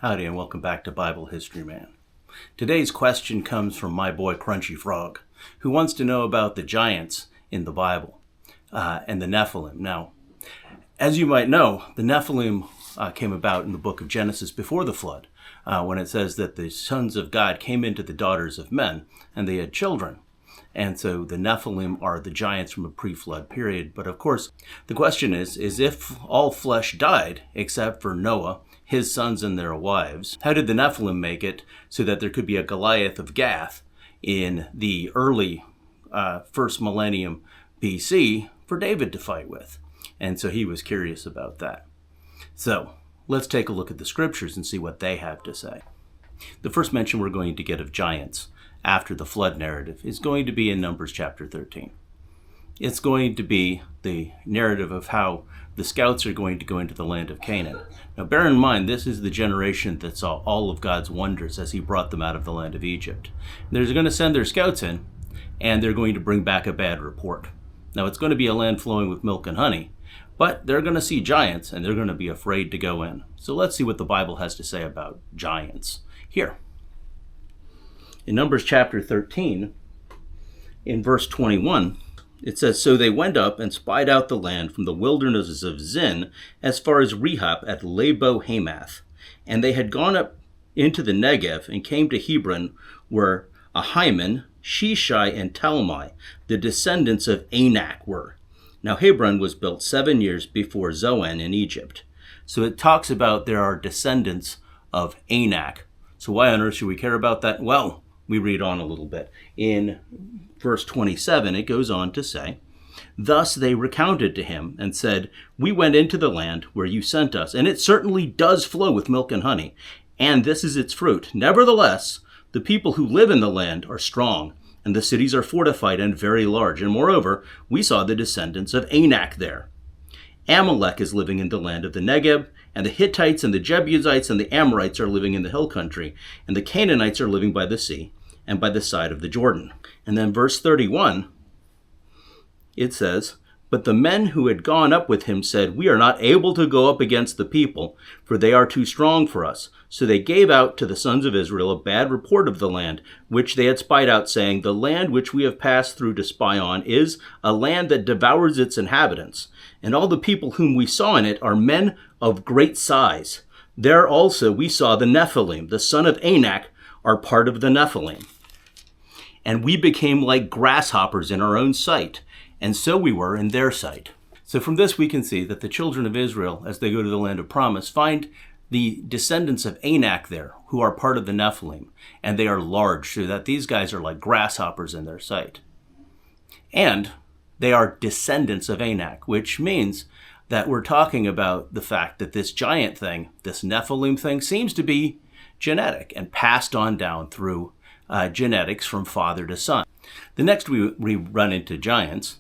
Howdy and welcome back to Bible History Man. Today's question comes from my boy Crunchy Frog, who wants to know about the giants in the Bible and the Nephilim. Now, as you might know, the Nephilim came about in the book of Genesis before the flood, when it says that the sons of God came into the daughters of men and they had children. And so the Nephilim are the giants from a pre-flood period. But of course, the question is if all flesh died except for Noah, his sons and their wives, how did the Nephilim make it so that there could be a Goliath of Gath in the early first millennium BC for David to fight with? And so he was curious about that. So let's take a look at the scriptures and see what they have to say. The first mention we're going to get of giants after the flood narrative is going to be in Numbers chapter 13. It's going to be the narrative of how the scouts are going to go into the land of Canaan. Now bear in mind, this is the generation that saw all of God's wonders as he brought them out of the land of Egypt. They're going to send their scouts in, and they're going to bring back a bad report. Now it's going to be a land flowing with milk and honey, but they're going to see giants, and they're going to be afraid to go in. So let's see what the Bible has to say about giants here. In Numbers chapter 13, in verse 21, it says, "So they went up and spied out the land from the wildernesses of Zin as far as Rehob at Labo-Hamath. And they had gone up into the Negev and came to Hebron, where Ahiman, Sheshai, and Talmai, the descendants of Anak, were. Now Hebron was built 7 years before Zoan in Egypt." So it talks about there are descendants of Anak. So why on earth should we care about that? Well, we read on a little bit. In verse 27, it goes on to say, "Thus they recounted to him and said, 'We went into the land where you sent us, and it certainly does flow with milk and honey, and this is its fruit. Nevertheless, the people who live in the land are strong, and the cities are fortified and very large. And moreover, we saw the descendants of Anak there. Amalek is living in the land of the Negev, and the Hittites and the Jebusites and the Amorites are living in the hill country, and the Canaanites are living by the sea and by the side of the Jordan.'" And then verse 31, it says, "But the men who had gone up with him said, 'We are not able to go up against the people, for they are too strong for us.' So they gave out to the sons of Israel a bad report of the land, which they had spied out, saying, 'The land which we have passed through to spy on is a land that devours its inhabitants. And all the people whom we saw in it are men of great size. There also we saw the Nephilim, the son of Anak, are part of the Nephilim. And we became like grasshoppers in our own sight, and so we were in their sight.'" So from this we can see that the children of Israel, as they go to the land of promise, find the descendants of Anak there, who are part of the Nephilim, and they are large, so that these guys are like grasshoppers in their sight. And they are descendants of Anak, which means that we're talking about the fact that this giant thing, this Nephilim thing, seems to be genetic and passed on down through genetics from father to son. The next we run into giants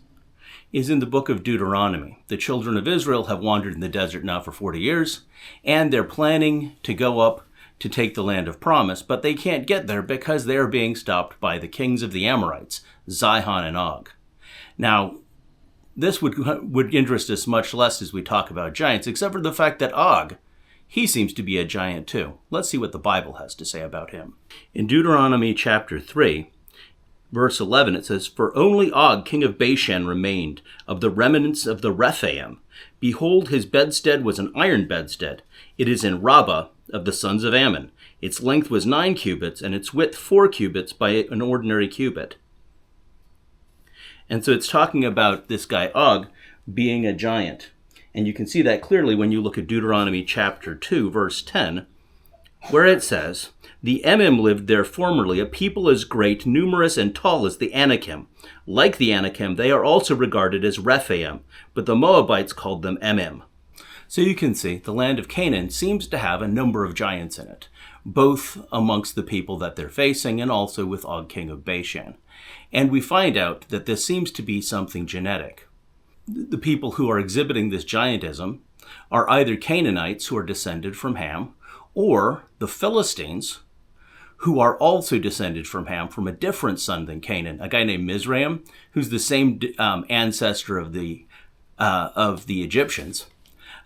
is in the book of Deuteronomy. The children of Israel have wandered in the desert now for 40 years, and they're planning to go up to take the land of promise, but they can't get there because they are being stopped by the kings of the Amorites, Sihon and Og. Now, this would interest us much less as we talk about giants, except for the fact that Og, he seems to be a giant too. Let's see what the Bible has to say about him. In Deuteronomy chapter 3, verse 11, it says, "For only Og, king of Bashan, remained of the remnants of the Rephaim. Behold, his bedstead was an iron bedstead. It is in Rabbah of the sons of Ammon. Its length was 9 cubits, and its width 4 cubits by an ordinary cubit." And so it's talking about this guy Og being a giant. And you can see that clearly when you look at Deuteronomy chapter 2, verse 10, where it says, "The Emim lived there formerly, a people as great, numerous, and tall as the Anakim. Like the Anakim, they are also regarded as Rephaim, but the Moabites called them Emim." So you can see the land of Canaan seems to have a number of giants in it, both amongst the people that they're facing and also with Og, king of Bashan. And we find out that this seems to be something genetic. The people who are exhibiting this giantism are either Canaanites who are descended from Ham, or the Philistines, who are also descended from Ham, from a different son than Canaan, a guy named Mizraim, who's the same ancestor of the Egyptians.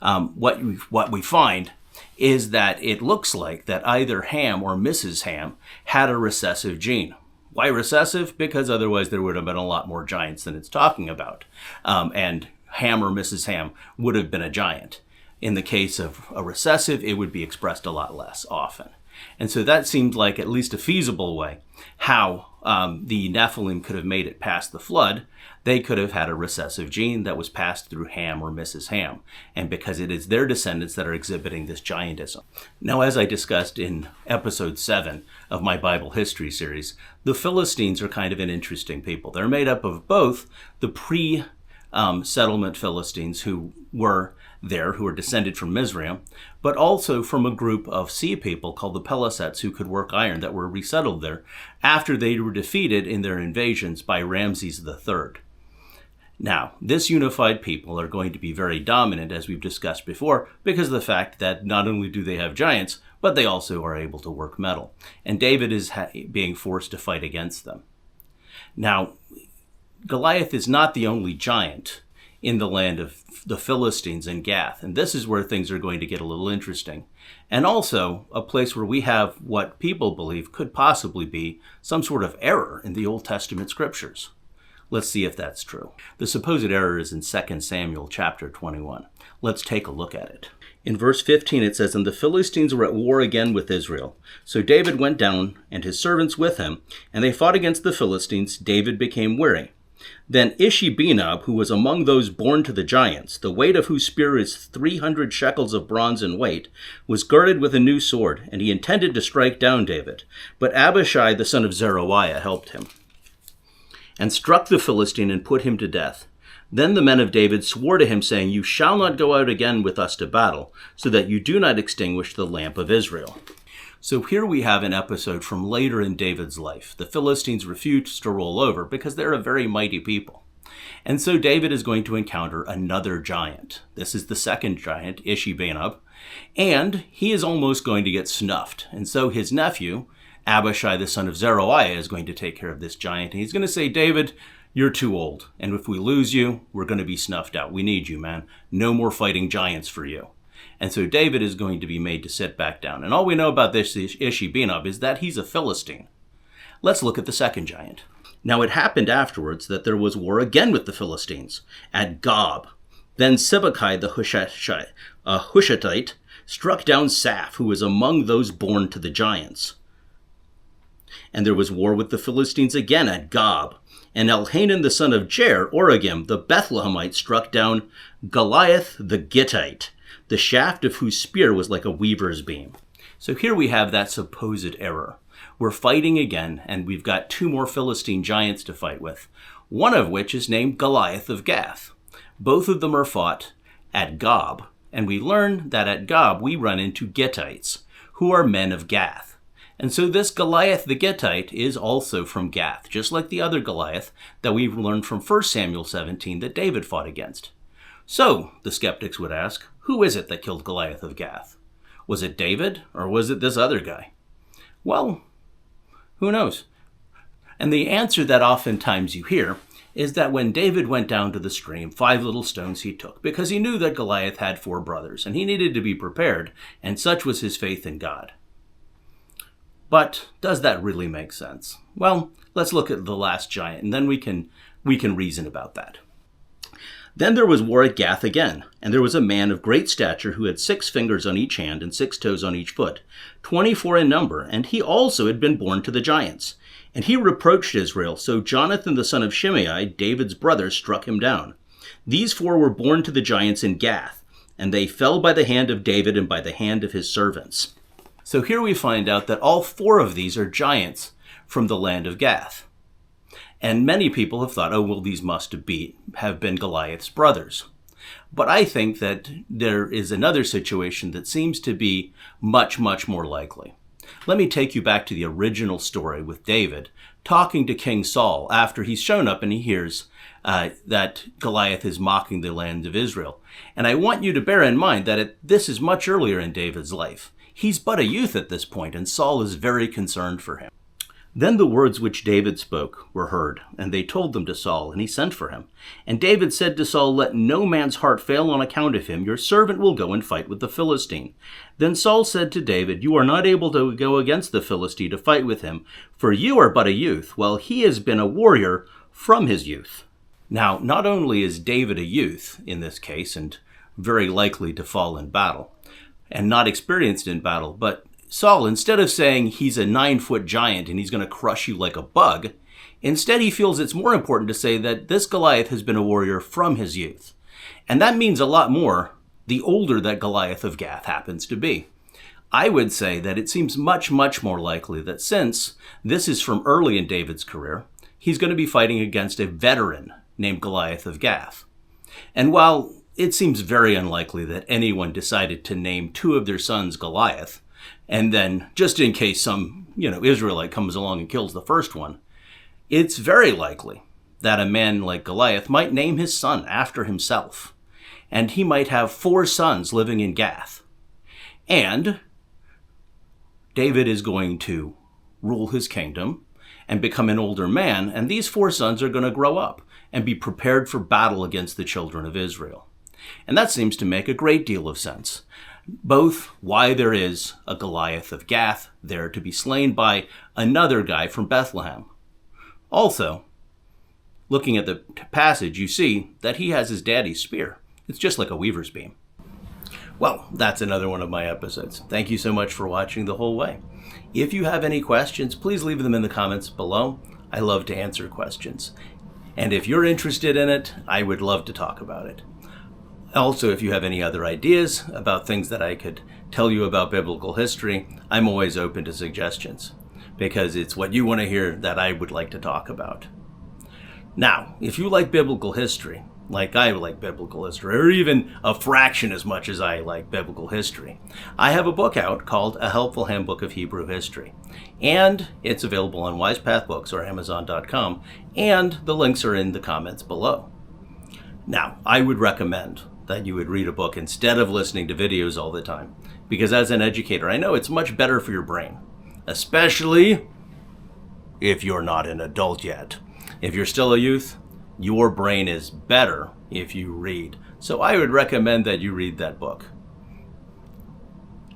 What we find is that it looks like that either Ham or Mrs. Ham had a recessive gene. Why recessive? Because otherwise there would have been a lot more giants than it's talking about. And Ham or Mrs. Ham would have been a giant. In the case of a recessive, it would be expressed a lot less often. And so that seemed like at least a feasible way how the Nephilim could have made it past the flood. They could have had a recessive gene that was passed through Ham or Mrs. Ham. And because it is their descendants that are exhibiting this giantism. Now, as I discussed in episode 7 of my Bible history series, the Philistines are kind of an interesting people. They're made up of both the pre-settlement Philistines who were there, who were descended from Mizraim, but also from a group of sea people called the Pelasets who could work iron that were resettled there after they were defeated in their invasions by Ramses III. Now, this unified people are going to be very dominant, as we've discussed before, because of the fact that not only do they have giants, but they also are able to work metal. And David is being forced to fight against them. Now, Goliath is not the only giant in the land of the Philistines and Gath. And this is where things are going to get a little interesting. And also a place where we have what people believe could possibly be some sort of error in the Old Testament scriptures. Let's see if that's true. The supposed error is in 2 Samuel chapter 21. Let's take a look at it. In verse 15 it says, "And the Philistines were at war again with Israel. So David went down, and his servants with him, and they fought against the Philistines. David became weary. Then Ishi-Benob, who was among those born to the giants, the weight of whose spear is 300 shekels of bronze in weight, was girded with a new sword, and he intended to strike down David. But Abishai the son of Zeruiah helped him, and struck the Philistine and put him to death. Then the men of David swore to him, saying, 'You shall not go out again with us to battle, so that you do not extinguish the lamp of Israel.'" So here we have an episode from later in David's life. The Philistines refuse to roll over because they're a very mighty people. And so David is going to encounter another giant. This is the second giant, Ishi-Benob, and he is almost going to get snuffed. And so his nephew, Abishai the son of Zeruiah, is going to take care of this giant. And he's going to say, "David, you're too old. And if we lose you, we're going to be snuffed out. We need you, man. No more fighting giants for you." And so David is going to be made to sit back down. And all we know about this Ishi-Benob is that he's a Philistine. Let's look at the second giant. "Now it happened afterwards that there was war again with the Philistines at Gob. Then Sibbecai the Hushathite struck down Saph, who was among those born to the giants. And there was war with the Philistines again at Gob. And Elhanan the son of Jair, Origim, the Bethlehemite, struck down Goliath the Gittite, the shaft of whose spear was like a weaver's beam." So here we have that supposed error. We're fighting again, and we've got two more Philistine giants to fight with, one of which is named Goliath of Gath. Both of them are fought at Gob, and we learn that at Gob we run into Gittites, who are men of Gath. And so this Goliath the Gittite is also from Gath, just like the other Goliath that we've learned from 1 Samuel 17 that David fought against. So, the skeptics would ask, who is it that killed Goliath of Gath? Was it David, or was it this other guy? Well, who knows? And the answer that oftentimes you hear is that when David went down to the stream, 5 little stones he took, because he knew that Goliath had 4 brothers, and he needed to be prepared, and such was his faith in God. But does that really make sense? Well, let's look at the last giant, and then we can reason about that. "Then there was war at Gath again, and there was a man of great stature who had 6 fingers on each hand and 6 toes on each foot, 24 in number, and he also had been born to the giants. And he reproached Israel, so Jonathan the son of Shimei, David's brother, struck him down. These 4 were born to the giants in Gath, and they fell by the hand of David and by the hand of his servants." So here we find out that all 4 of these are giants from the land of Gath. And many people have thought, oh, well, these must have been Goliath's brothers. But I think that there is another situation that seems to be much, much more likely. Let me take you back to the original story with David talking to King Saul after he's shown up and he hears that Goliath is mocking the land of Israel. And I want you to bear in mind that this is much earlier in David's life. He's but a youth at this point, and Saul is very concerned for him. Then the words which David spoke were heard, and they told them to Saul, and he sent for him. And David said to Saul, "Let no man's heart fail on account of him. Your servant will go and fight with the Philistine." Then Saul said to David, "You are not able to go against the Philistine to fight with him, for you are but a youth, while he has been a warrior from his youth." Now, not only is David a youth in this case, and very likely to fall in battle, and not experienced in battle, but Saul, instead of saying he's a 9-foot giant and he's going to crush you like a bug, instead he feels it's more important to say that this Goliath has been a warrior from his youth. And that means a lot more the older that Goliath of Gath happens to be. I would say that it seems much, much more likely that since this is from early in David's career, he's going to be fighting against a veteran named Goliath of Gath. And while it seems very unlikely that anyone decided to name 2 of their sons Goliath, and then, just in case some, Israelite comes along and kills the first one, it's very likely that a man like Goliath might name his son after himself. And he might have 4 sons living in Gath. And David is going to rule his kingdom and become an older man, and these 4 sons are going to grow up and be prepared for battle against the children of Israel. And that seems to make a great deal of sense. Both why there is a Goliath of Gath there to be slain by another guy from Bethlehem. Also, looking at the passage, you see that he has his daddy's spear. It's just like a weaver's beam. Well, that's another one of my episodes. Thank you so much for watching the whole way. If you have any questions, please leave them in the comments below. I love to answer questions. And if you're interested in it, I would love to talk about it. Also, if you have any other ideas about things that I could tell you about biblical history, I'm always open to suggestions, because it's what you want to hear that I would like to talk about. Now, if you like biblical history, like I like biblical history, or even a fraction as much as I like biblical history, I have a book out called A Helpful Handbook of Hebrew History. And it's available on WisePath Books or Amazon.com, and the links are in the comments below. Now, I would recommend that you would read a book instead of listening to videos all the time, because as an educator, I know it's much better for your brain, especially if you're not an adult yet. If you're still a youth, your brain is better if you read. So I would recommend that you read that book.